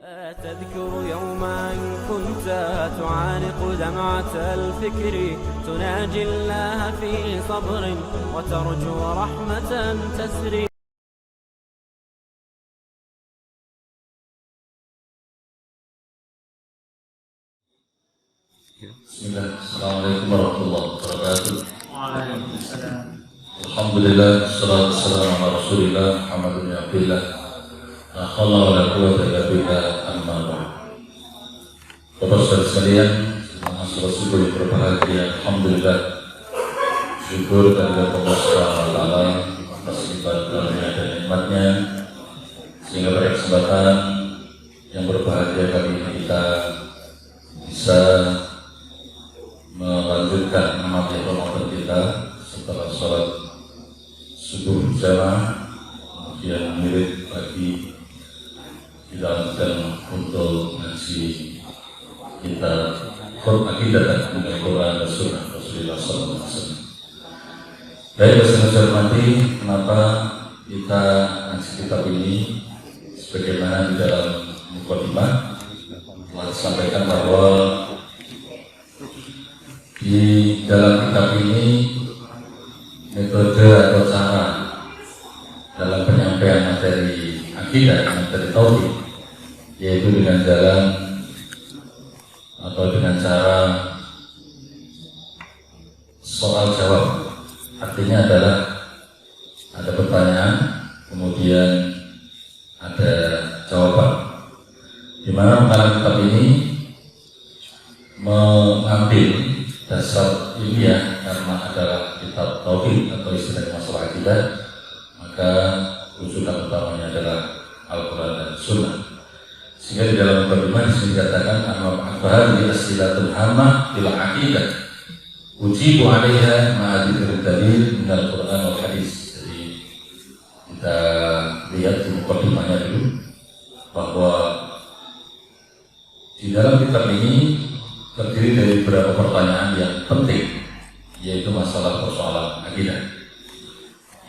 تذكر يوما كنت تعانق دمعة الفكر تناجي الله في صبر وترجو رحمة تسري. Bismillah. Assalamualaikum warahmatullahi wabarakatuh. Waalaikumsalam. Alhamdulillah, wassalatu wassalamu ala rasulillah Muhammad bin Abdillah. La haula wa la quwwata illa billah, amma ba'd. Bapak-bapak sekalian, masalah syukur yang berbahagia, alhamdulillah. Syukur kepada Allah Subhanahu wa taala atas limpahan karunia dan nikmatnya, sehingga pada kesempatan yang berbahagia kali ini kita bisa melanjutkan mengamati Ramadan kita setelah sholat subuh jamaah, kemudian mirip lagi dilanjutkan untuk ngaji kita akidah dengan Quran dan Sunnah Rasulullah SAW. Baik, saya hormati, kenapa kita ngaji kitab ini sebagaimana di dalam mukadimah telah disampaikan bahwa di dalam kitab ini metode atau cara dalam penyampaian materi akidah, materi tauhid, yaitu dengan jalan atau dengan cara soal jawab. Artinya adalah ada pertanyaan, kemudian ada jawaban. Di mana pengarang kitab ini mengambil dasar ilmiah karena adalah kitab tauhid atau istilah masalah akidah, maka rujukan utamanya adalah Al-Quran dan Sunnah. Sehingga di dalam mukadimah disini dikatakan al-ma'afahar di asilatul hamah ila akidah ujibu alaiha ma'adikir dalil minal Quran wal hadis. Jadi kita lihat di mukadimahnya dulu bahwa di dalam kitab ini terdiri dari beberapa pertanyaan yang penting, yaitu masalah persoalan akidah,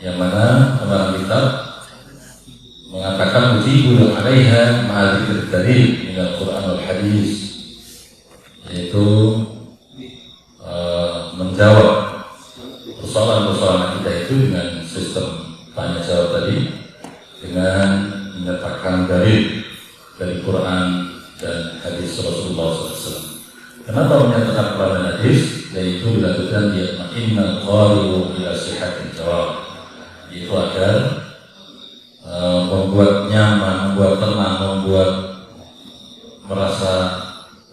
yang mana pengarang kitab mengatakan ujibul alaiha ma'adzikir dalil minal Quran wal hadis, yaitu menjawab persoalan-persoalan akidah itu dengan sistem tanya jawab tadi, dengan menyatakan dalil dari Quran dan hadis Rasulullah SAW. Kenapa menyatakan Quran dan hadis? Yaitu dilakukan dia innal qari'u ila sihhatil jawab, yaitu agar membuat nyaman, membuat tenang, membuat merasa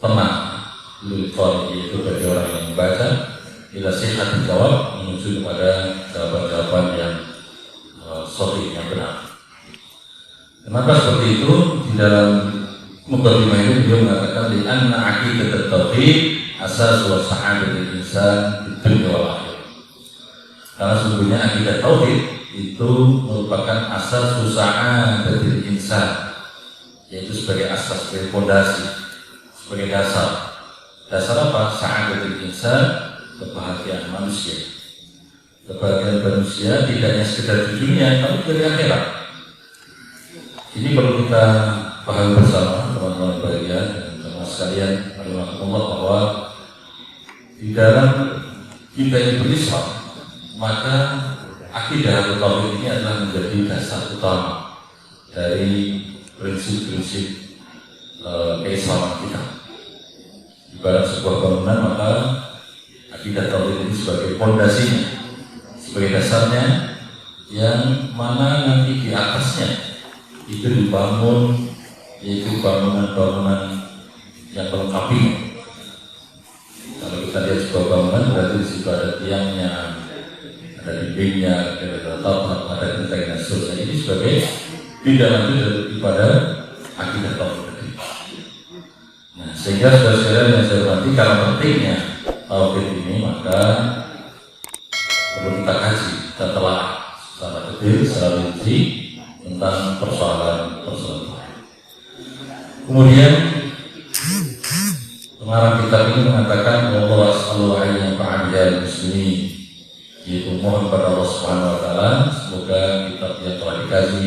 tenang lil qari', yaitu bagi orang yang membaca, ila sihhatil jawab, menuju kepada jawaban-jawaban yang sahih, yang benar. Kenapa seperti itu? Di dalam mukadimah ini beliau mengatakan di anna aqidat at-tauhid asas wa sa'adatul insan fid dunya wal akhirah. Karena sesungguhnya akidah tauhid itu merupakan asas sa'adatul insan, yaitu sebagai asas, sebagai fondasi, sebagai dasar. Dasar apa? Sa'adatul insan, kebahagiaan manusia. Kebahagiaan manusia tidak hanya sekedar di dunia, tapi juga di akhirat. Ini perlu kita paham bersama teman-teman bahagia dan teman sekalian, rahimahumullah, bahwa di dalam kita ini berislam, maka akidah atau tauhid ini adalah menjadi dasar utama dari prinsip-prinsip keislaman kita. Ibarat sebuah bangunan, maka akidah tauhid ini sebagai fondasinya, sebagai dasarnya, yang mana nanti di atasnya itu dibangun, yaitu bangunan-bangunan yang melengkapi. Kalau kita lihat sebuah bangunan, berarti di situ ada tiangnya, ada dindingnya, ada atap, ada genteng dan seterusnya. Ini sebagai tindak lanjut daripada akidah tauhid. Nah, sehingga saudara-saudara yang saya hormati, karena pentingnya tauhid ini, maka perlu kita kaji, kita telah secara detail, secara rinci tentang persoalan-persoalan. Kemudian pengarang kitab ini mengatakan Allah sallallahu alaihi wa muslimin, yaitu mohon kepada Allah Subhanahu wa taala semoga kitab yang telah dikaji,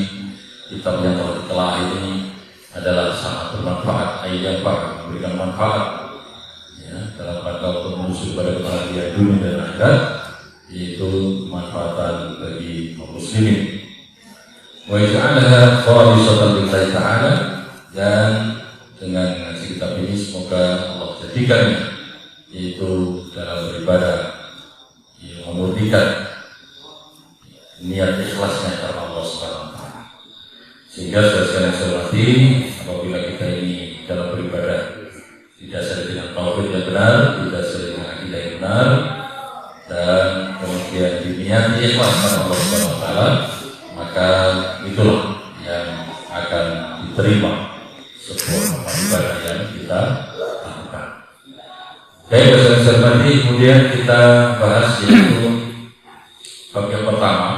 kitab yang telah ditelaah ini adalah sangat bermanfaat, yang memberikan manfaat ya, dalam rangka untuk menuju pada kebahagiaan dunia dan akhirat, yaitu kemanfaatan bagi kaum muslimin. Wa ja'alaha khalisatan lillahi ta'ala, dan dengan ngaji kitab ini semoga Allah jadikannya yaitu dalam beribadah yang memurnikan niat ikhlasnya karena Allah Subhanahu wa taala. Sehingga saudara-saudara yang hormati, apabila kita ini dalam beribadah didasari dengan tauhid yang benar, didasari dengan akidah yang benar, dan kemudian diniati ikhlas karena Allah Subhanahu wa taala, maka itulah yang akan diterima sebuah ibadah yang kita lakukan. Baik, saudara-saudara, kemudian kita bahas yaitu bab yang pertama,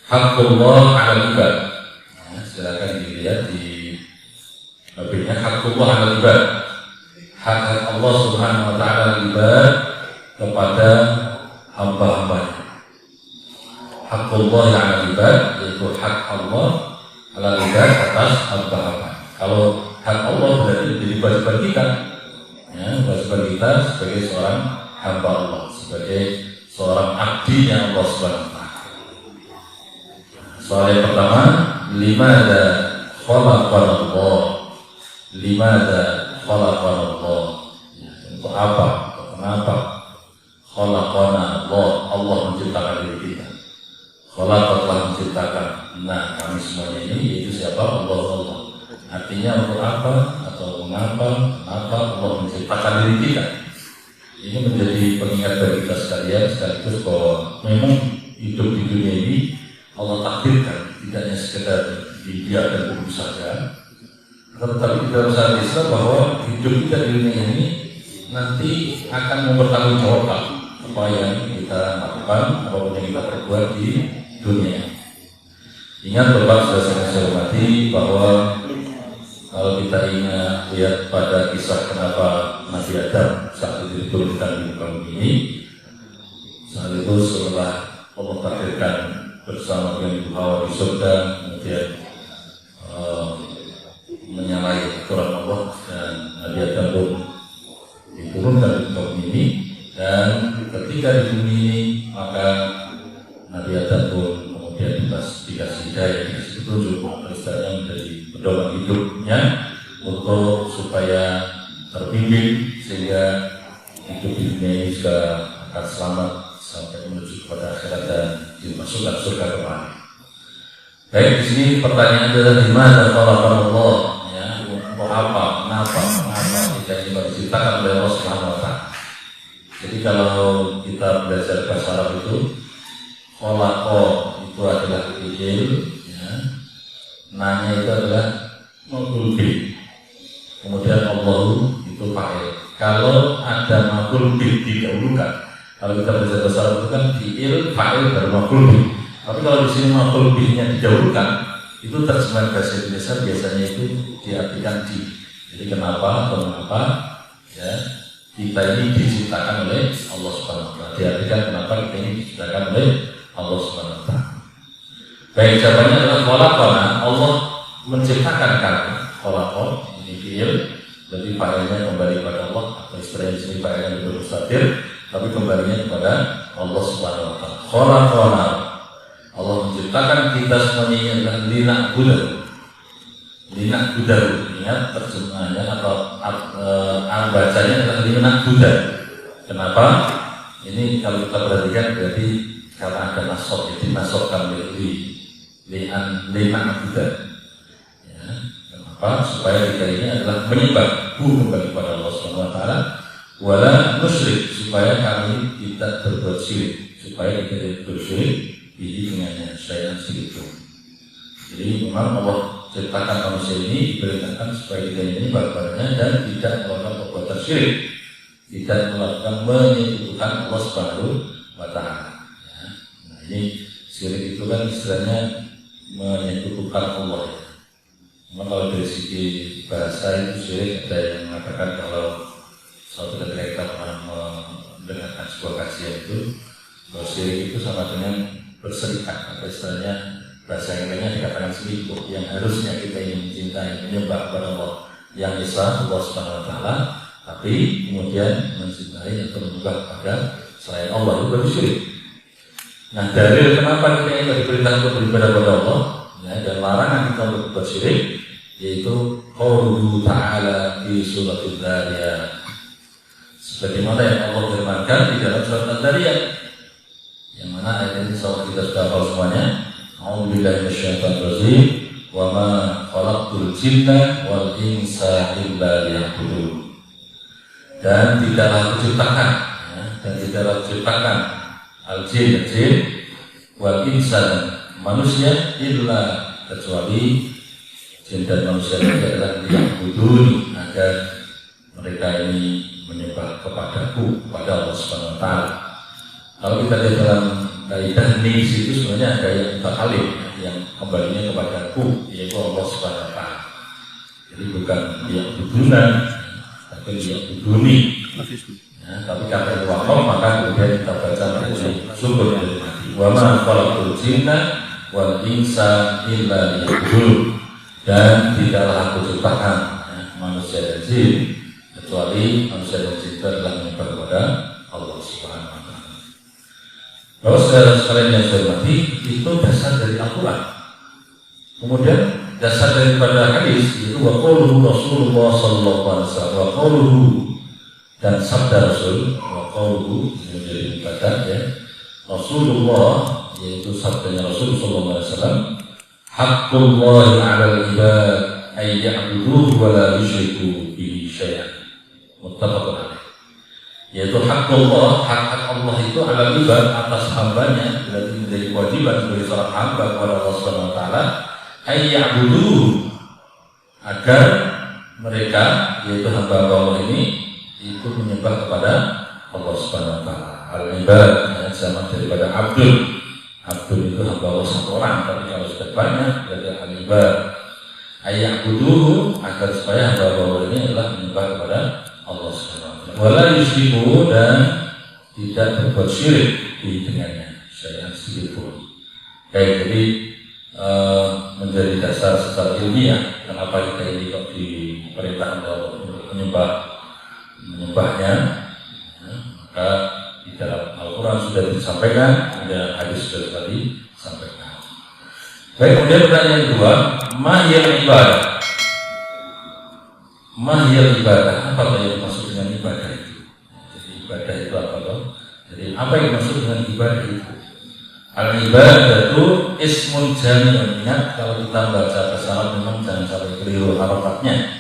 haqqullah 'alal ibad. Silakan dilihat di babnya, haqqullah 'alal ibad. Hak Allah Subhanahu wa taala ibad kepada hamba-hambanya. Haqqullah 'alal ibad, yaitu hak Allah 'alal ibad atas hamba-hamba. Kalau hak Allah berarti menjadi kewajiban kita, ya, kewajiban kita sebagai seorang hamba Allah, sebagai seorang abdinya Allah Subhanahu wa taala. Soal yang pertama, limadza khalaqana Allah? Limadza khalaqana Allah? Untuk apa? Kenapa? Khalaqana Allah, Allah menciptakan diri kita. Khalaq telah menciptakan. Nah, kami semuanya ini yaitu siapa? Allah. Artinya untuk apa atau mengapa? Kenapa Allah menciptakan diri kita? Ini menjadi pengingat bagi kita sekalian, sekaligus bahwa memang hidup di dunia ini Allah takdirkan, tidak hanya sekedar dibiarkan begitu saja, tetapi dalam syariat Islam bahwa hidup kita di dunia ini nanti akan mempertanggungjawabkan apa yang kita lakukan, apapun yang kita perbuat di dunia. Ingat Bapak sudah saya hormati bahwa kalau kita ingat lihat pada kisah kenapa Nabi Adam saat itu diturunkan di muka bumi ini, saat itu setelah Allah takdirkan bersama dengan Ibu Hawa di surga, kemudian menyalahi aturan Allah, dan Nabi Adam pun diturunkan di muka bumi ini, dan ketika di bumi ini maka Nabi Adam pun kemudian dikasih hidayah, dikasih petunjuk, istilahnya menjadi pedoman hidupnya untuk supaya terbimbing sehingga hidup di dunia ini juga akan selamat sampai menuju kepada akhirat dan dimasukkan surga kembali. Baik, di sini pertanyaan adalah di mana khalaqan Allah? Ya, untuk apa? Kenapa kita ini diciptakan oleh Allah Subhanahu wa taala? Jadi kalau kita belajar bahasa Arab itu, khalaqa itu adalah fi'il, ya. Nanya itu adalah maf'ul bih. Kemudian Allah itu fa'il. Kalau ada maf'ul bih didahulukan, kalau kita belajar bahasa Arab itu kan fi'il, fa'il dan maf'ul bih. Tapi kalau di sini maf'ul bihnya didahulukan, itu terjemahan bahasa Indonesia biasanya itu diartikan di. Jadi kenapa atau mengapa? Ya, kita ini diciptakan oleh Allah Subhanahu wa taala. Diartikan kenapa kita ini diciptakan oleh Allah Subhanahu wa taala. Baik, jawabannya adalah khalaqana, Allah menciptakan kami. Khalaqa ini fi'il, jadi fa'ilnya kembali kepada Allah, atau istilahnya di sini fa'ilnya bermustatir, tapi kembalinya kepada Allah Subhanahu wa taala. Khalaqana, Allah menciptakan kita semuanya ini adalah lina'budahu. Lina'budahu, ingat terjemahannya atau bacanya adalah lina'budahu. Kenapa? Ini kalau kita perhatikan berarti karena ada nasab, jadi nasabkan lina'budahu. Ya, kenapa? Supaya kita ini adalah menyembah kembali kepada Allah Subhanahu wa taala, wala musyrik, supaya kami tidak berbuat syirik, supaya kita tidak bersyirik dengannya saya sedikit. Jadi memang Allah ciptakan manusia ini diperintahkan supaya kita ini kepadanya dan tidak melakukan perbuatan syirik, tidak melakukan menyekutukan Allah Subhanahu wa taala. Ya. Nah, ini syirik itu kan istilahnya menyekutukan Allah. Ya. Memang kalau dari segi bahasa itu syirik, ada yang mengatakan kalau suatu ketika kita mendengarkan sebuah kajian itu, bahwa syirik itu sama dengan berserikat, atau istilahnya bahasa Inggrisnya dikatakan selingkuh, yang harusnya kita ingin mencintai, menyembah kepada Allah yang esa, Allah Subhanahu wa Ta'ala, tapi kemudian mencintai atau menyembah kepada selain Allah, itu baru syirik. Nah, dalil kenapa kita ini diperintah untuk beribadah kepada Allah ya, dan larangan kita untuk berbuat syirik, yaitu qauluhu ta'ala di surat Al-Dhariyat, sebagaimana yang Allah firmankan di dalam surat Al-Dhariyat, yang mana ayat ini insya Allah kita sudah hafal semuanya. A'udzubillahi minasyaitonir rajim, wa ma khalaqtul jinna wal insa illa liya'budun. Dan tidaklah diciptakan dan tidaklah diciptakan al-jin wal insan manusia illa kecuali jin dan manusia itu adalah liya'budun, agar mereka ini menyembah kepadaku, kepada Allah Subhanahu wa Ta'ala. Kalau kita lihat dalam kaidah nis itu sebenarnya ada yang mutakallim yang kembalinya kepadaku, yaitu Allah Subhanahu wa Ta'ala. Jadi bukan liya'budunan, tapi liya'buduni. Ya, tapi kata wakaf maka kemudian kita baca menjadi sumber dari hati. Wa ma khalaqtul jinna wal insa illa liya'budun. Dan tidaklah aku ciptakan manusia dan jin kecuali manusia dan jin itu adalah menyembah kepada Allah Subhanahu wa Ta'ala. Kalau saudara sekalian yang saya hormati, itu dasar dari Al-Quran. Kemudian dasar daripada hadis itu wa qauluhu Rasulullah sallallahu alaihi wasallam, wa qauluhu dan sabda Rasul, wa qauluhu menjadi mubtada ya. Rasulullah yaitu sabdanya Rasul sallallahu alaihi wasallam, haqqullahi 'alal ibad ay ya'buduhu wa la yusyriku bihi syai'an. Muttafaqun alaih. Yaitu haqqullah, hak Allah itu 'alal ibad atas hambanya, berarti menjadi kewajiban sebagai seorang hamba kepada Allah Subhanahu wa Ta'ala, ay ya'buduhu, agar mereka yaitu hamba Allah ini itu menyembah kepada Allah Subhanahu wa Ta'ala. Al-ibad sama daripada abdul. Abdul itu hamba Allah satu orang, tapi kalau sudah banyak berarti al-ibad. Ayyabuduhu, agar supaya hamba Allah ini adalah menyembah kepada Allah Subhanahu wa Ta'ala. Wala yusyriku, dan tidak berbuat syirik di dengannya syai'an sedikit pun. Baik, jadi menjadi dasar secara ilmiah kenapa kita ini kok diperintahkan untuk menyembahnya, maka di dalam Al-Quran sudah disampaikan, ada hadis sudah tadi disampaikan. Baik, kemudian pertanyaan kedua, mahiyal ibadah. Mahiyal ibadah, apa yang dimaksud dengan ibadah itu? Jadi ibadah itu apa toh? Jadi apa yang dimaksud dengan ibadah itu? Al-ibadah itu ismun jami'un. Ingat, kalau kita baca bahasa Arab memang jangan sampai keliru harokatnya.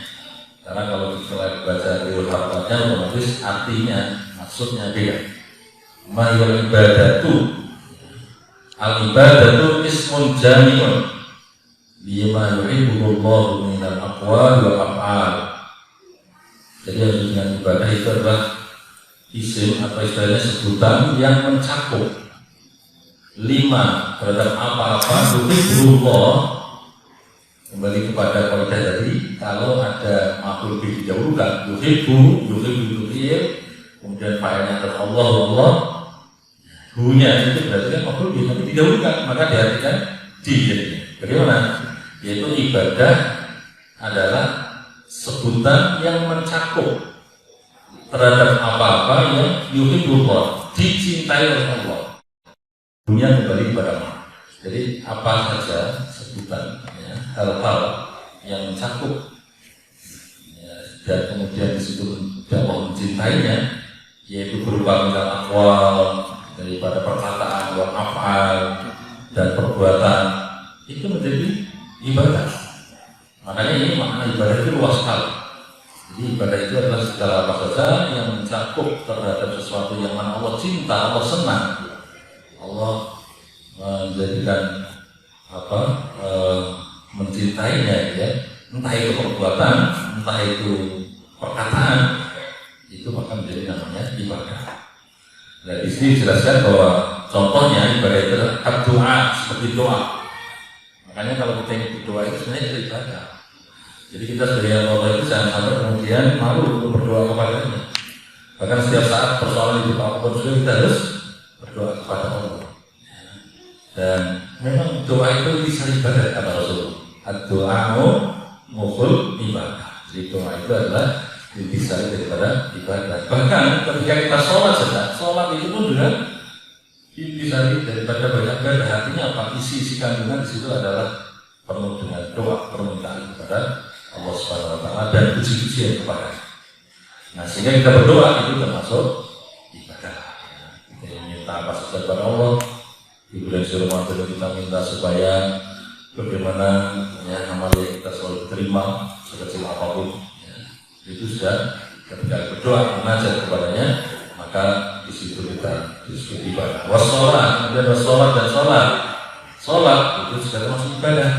Karena kalau kita baca keliru harokatnya, otomatis artinya, maksudnya beda. Mahiyal ibadah itu, al-ibadah itu ismun jami'un lima yuhibbullahu minal aqwal wal af'al. Jadi yang dengan ibadah itu adalah isim atau istilahnya sebutan yang mencakup 5 terhadap apa-apa yuhibbullah. Kembali kepada kaidah tadi, kalau ada maf'ul bih didahulukan, yuhibbu itu fi'il, kemudian fa'ilnya adalah Allah, hunya itu berarti kan maf'ul bih, tapi didahulukan, maka diartikan di. Bagaimana? Yaitu ibadah adalah sebutan yang mencakup terhadap apa-apa yang yuhibbullah, dicintai oleh Allah. Dunia kembali kepada Allah. Jadi apa saja sebutan ya, hal-hal yang mencakup ya, dan kemudian disitu Allah mencintainya, yaitu berupa misal aqwal, daripada perkataan, wa af'al, dan perbuatan, itu menjadi ibadah. Makanya ini makna ibadah itu luas sekali. Jadi ibadah itu adalah segala apa saja yang mencakup terhadap sesuatu yang mana Allah cinta, Allah senang, Allah menjadikan mencintainya ya, entah itu perbuatan, entah itu perkataan, itu maka menjadi namanya ibadah. Nah, di sini dijelaskan bahwa contohnya ibadah itu adalah doa, seperti doa. Makanya kalau kita ingin berdoa itu sebenarnya itu ibadah. Jadi kita sebagai Allah itu jangan sampai kemudian malu untuk berdoa kepadanya. Bahkan setiap saat persoalan hidup apapun juga kita harus berdoa kepada Allah. Dan memang doa itu bisa ibadah kata Rasulullah. Ad-doa'u mukhul ibadah. Jadi doa itu adalah bisa daripada ibadah. Bahkan ketika kita sholat saja, sholat itu pun juga bisa daripada banyak ibadah. Artinya apa? Isi kandungan di situ adalah penuh dengan doa permintaan kepada Allah Subhanahu Wa Taala dan puji-pujian kepada. Nah, sehingga kita berdoa itu termasuk ibadah. Kita minta apa saja kepada Allah. Di bulan suci Ramadan kita minta supaya bagaimana ya, amal yang kita selalu terima sekecil apapun. Ya, itu sudah ketika berdoa menajat kepadanya, maka di situ kita disebut ibadah. Wassalat, kemudian wassalat dan sholat. Sholat itu sudah termasuk ibadah.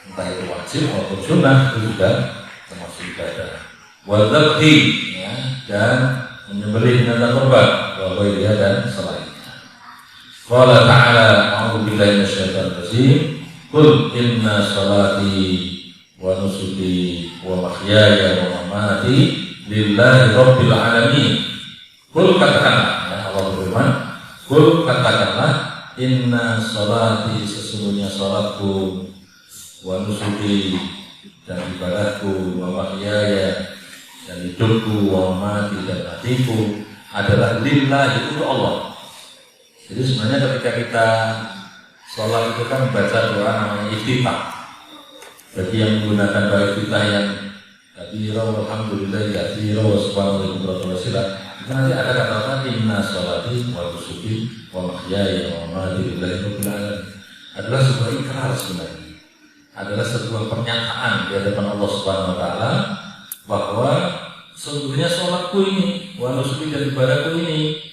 Entah itu wajib maupun sunnah itu juga termasuk ibadah. Wadzabhi, ya, dan menyembelih binatang kurban, wa dia dan selainnya. Qala ta'ala, a'udzu billahi minasyaitonir rajim. Qul inna sholati wa nusuki wa mahyaya wa mamati lillahi rabbil alamin. Qul katakanlah, ya, Allah berfirman, qul katakanlah, inna sholati, sesungguhnya sholatku, wa nusuki, dan ibadahku, wa mahyaya, dan hidupku, wa mati, dan matiku adalah lillahi, untuk Allah. Jadi sebenarnya ketika kita sholat itu kan baca doa namanya iftitah. Bagi yang menggunakan doa iftitah yang katsira walhamdulillah katsira wa subhanallahi wa bihamdihi, nanti ada kata-kata inna sholati wa nusuki wa mahyaya wa mamati lillahi rabbil alamin. Adalah sebuah ikrar sebenarnya. Adalah sebuah pernyataan di hadapan Allah Subhanahu Wa Taala bahwa sesungguhnya sholatku ini, wa nusuki, dan ibadahku ini,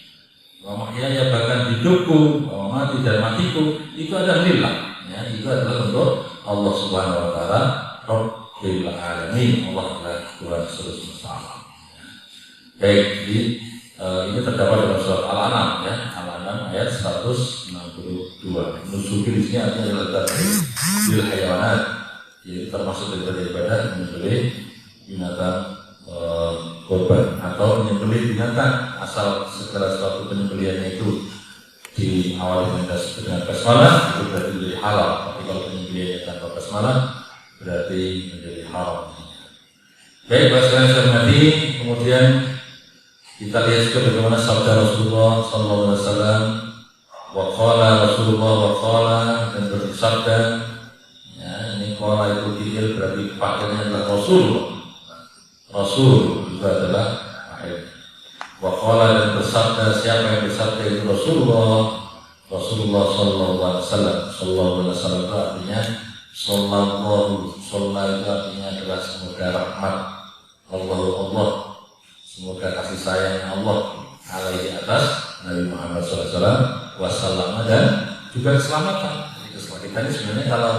wa mahyaya, bahkan hidupku, wa mamati, dan matiku, itu adalah lillah, ya, itu adalah untuk Allah Subhanahu Wa Taala, Rabbil Alamin. Allah adalah Tuhan seluruh semesta alam. Baik, jadi ini terdapat dalam surat Al-An'am, ya, Al-An'am ayat 162. Nusuki di sini artinya adalah bil hayawanat, jadi termasuk daripada ibadah menyembelih binatang korban atau menyembelih binatang, asal segala suatu penyembelihannya itu diawali dengan basmalah, itu berarti menjadi halal. Tapi kalau penyembelihannya tanpa basmalah berarti menjadi haram. Baik, sekalian saya hormati, kemudian kita lihat juga bagaimana sabda Rasulullah SAW. Wa qala Rasulullah wa qala, dan bersabda, ya, ini qala itu fi'il berarti pakaiannya adalah Rasul itu adalah akhir. Wa qala, dan bersabda, siapa yang bersabda itu Rasulullah sallallahu alaihi wasallam. Sallallahu alaihi wasallam itu artinya sallallahu itu artinya adalah semoga rahmat Allah, semoga kasih sayang Allah alaihi atas Nabi Muhammad SAW wasallam, dan juga keselamatan. Kita ini sebenarnya kalau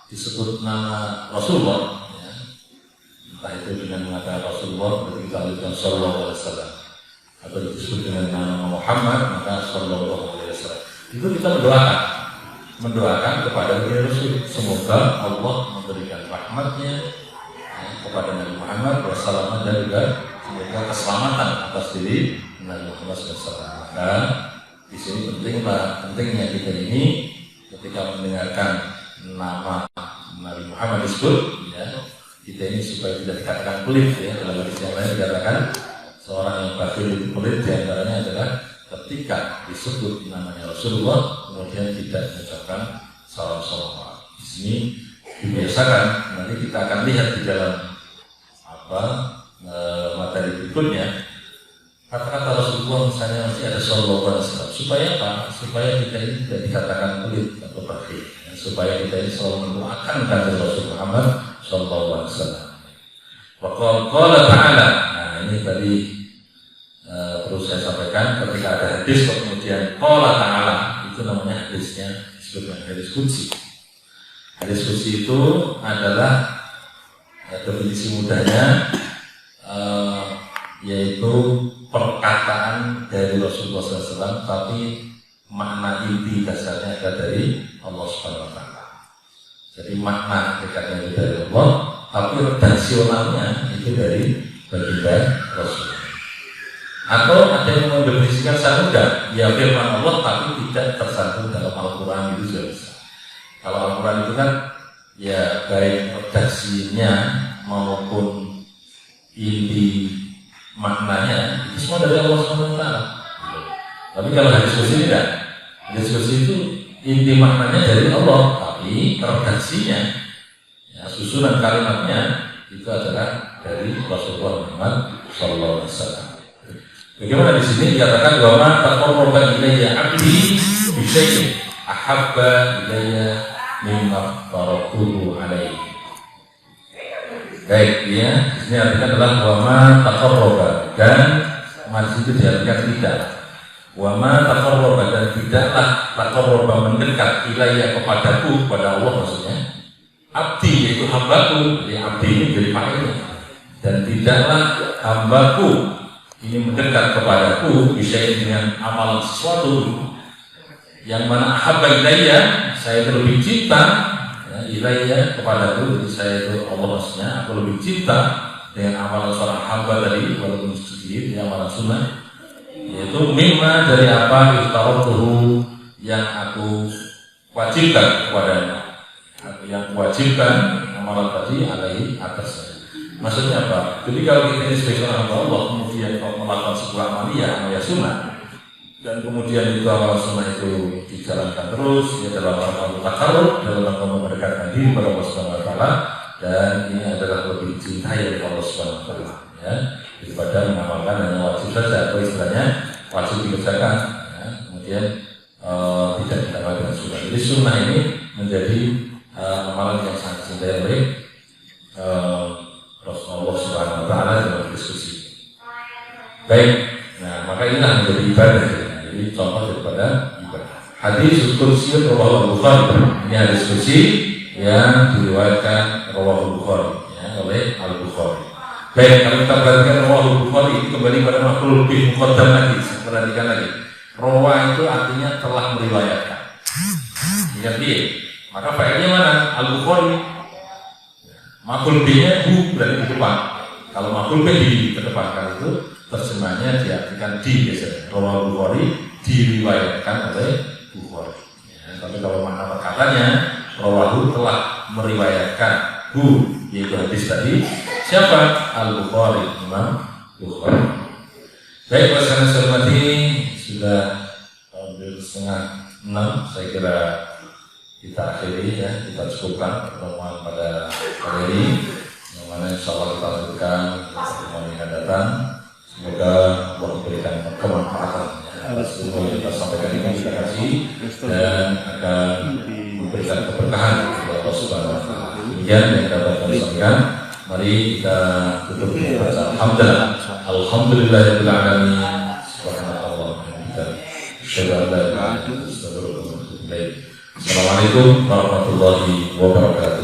disebut nama Rasulullah, ya, entah itu dengan mengatakan Rasulullah berarti kita alihkan sallallahu alaihi wasallam, atau disebut dengan nama Muhammad maka sallallahu alaihi wasallam. Itu kita mendoakan kepada Rasul, semoga Allah memberikan rahmatnya, ya, kepada Nabi Muhammad SAW, dan juga semoga keselamatan atas diri Nabi Muhammad SAW. Maka di sini pentingnya kita ini ketika mendengarkan nama Nabi Muhammad disebut, ya, kita ini supaya tidak dikatakan pelit, ya. Dalam hadis yang lain dikatakan seorang yang kafir itu pelit, diantaranya adalah ketika disebut namanya Rasulullah kemudian tidak mengucapkan salam salawat. Di sini dibiasakan, nanti kita akan lihat di dalam materi berikutnya, kata-kata Rasulullah misalnya masih ada sallallahu alaihi wasallam. Supaya apa? Supaya kita ini tidak dikatakan pelit atau bakhil, ya, supaya kita ini selalu mendoakan kata Rasul Muhammad sallallahu alaihi wasallam. Wa qala ta'ala. Nah, ini tadi perlu saya sampaikan, ketika ada hadis kemudian qala ta'ala, itu namanya hadisnya disebut dengan hadis qudsi. Hadis qudsi itu adalah, definisi mudahnya, yaitu perkataan dari Rasulullah SAW, tapi makna inti dasarnya ada dari Allah Subhanahu Wa Taala. Jadi makna dekatnya itu dari Allah, tapi redaksionalnya itu dari baginda Rasul. Atau ada yang mendefinisikan sanad, ya firman Allah tapi tidak tersandung dalam Al-Quran, itu juga bisa. Kalau Al-Quran itu kan ya baik redaksinya maupun inti maknanya itu semua dari Allah SWT. Tapi kalau hadis kursi tidak. Hadis kursi itu inti maknanya dari Allah, tapi redaksinya, ya, susunan kalimatnya itu adalah dari Rasulullah Muhammad SAW. Bagaimana di sini dikatakan bahwa taqarraba ilayya 'abdi bi syai'in ahabba ilayya mimma faratuhu alaihi. Baik, ya, di sini artinya adalah wama taqarraba, dan masih itu diartikan tidak. Wama taqarraba, dan tidaklah taqarraba mendekat ilayya kepadaku, kepada Allah maksudnya. Abdi yaitu hambaku, jadi abdi ini jadi fa'ilnya. Dan tidaklah hambaku ini mendekat kepadaku bisa dengan amalan sesuatu yang mana ahabba ilayya, saya itu lebih cinta, ya, ilayya kepadaku, jadi saya itu Allah maksudnya, aku lebih cinta dengan amalan seorang hamba tadi walaupun sedikit, ya, amalan sunnah, yaitu mimma dari apa iftaratuhu yang aku wajibkan kepadanya, yang wajibkan amalan tadi alaihi atasnya. Maksudnya apa? Jadi kalau kita ini sebagai orang Allah, kemudian kalau melakukan sebuah amalia sunnah, dan kemudian itu amal sunnah itu dijalankan terus, ya, dalam rangka takarrub, dalam rangka mendekatkan diri kepada Allah Subhanahu Wa Taala, dan ini adalah lebih dicintai oleh Allah Subhanahu Wa Taala, ya, daripada mengamalkan hanya wajib saja, atau istilahnya wajib dikerjakan, ya, kemudian tidak ditambah dengan sunnah. Jadi sunnah ini menjadi amalan yang sangat dicintai oleh Rasulullah Subhanahu Wa Taala dalam diskusi. Baik, nah maka inilah menjadi ibadah. Jadi contoh daripada ibadah. Hadis kursi rawahu Bukhari. Ini hadis kursi yang diriwayatkan rawahu Bukhari, ya, oleh Al Bukhari. Baik, kalau kita perhatikan rawahu Bukhari itu kembali pada makhluk lebih muqaddam lagi. Perhatikan lagi. Rawa itu artinya telah meriwayatkan. Ingat dia. Maka failnya mana? Al Bukhari. Makhluk B-nya berarti di depan. Kalau makhluk B dikedepankan itu terjemahnya diartikan di biasanya. Rawahu Bukhari diriwayatkan oleh Bukhari. Ya, tapi kalau makna perkataannya rawahu telah meriwayatkan yaitu hadis tadi. Siapa? Al Bukhari, Imam Bukhari. Baik, pasangan saya hormati, sudah hampir 5:30, saya kira kita akhiri, ya, kita cukupkan pertemuan pada hari ini, yang mana insya Allah kita lanjutkan pertemuan yang akan datang. Semoga Allah memberikan kemanfaatan, ya, atas ilmu yang kita sampaikan ini, kita kasih, dan akan memberikan keberkahan kepada Allah Subhanahu Wa Taala. Demikian yang dapat kami sampaikan. Mari kita tutup dengan baca alhamdulillah, alhamdulillahirabbil alamin, subhanallah wa bihamdihi, asyhadu an la ilaha illallah, astaghfirullah wa atubu ilaik. Assalamualaikum warahmatullahi wabarakatuh.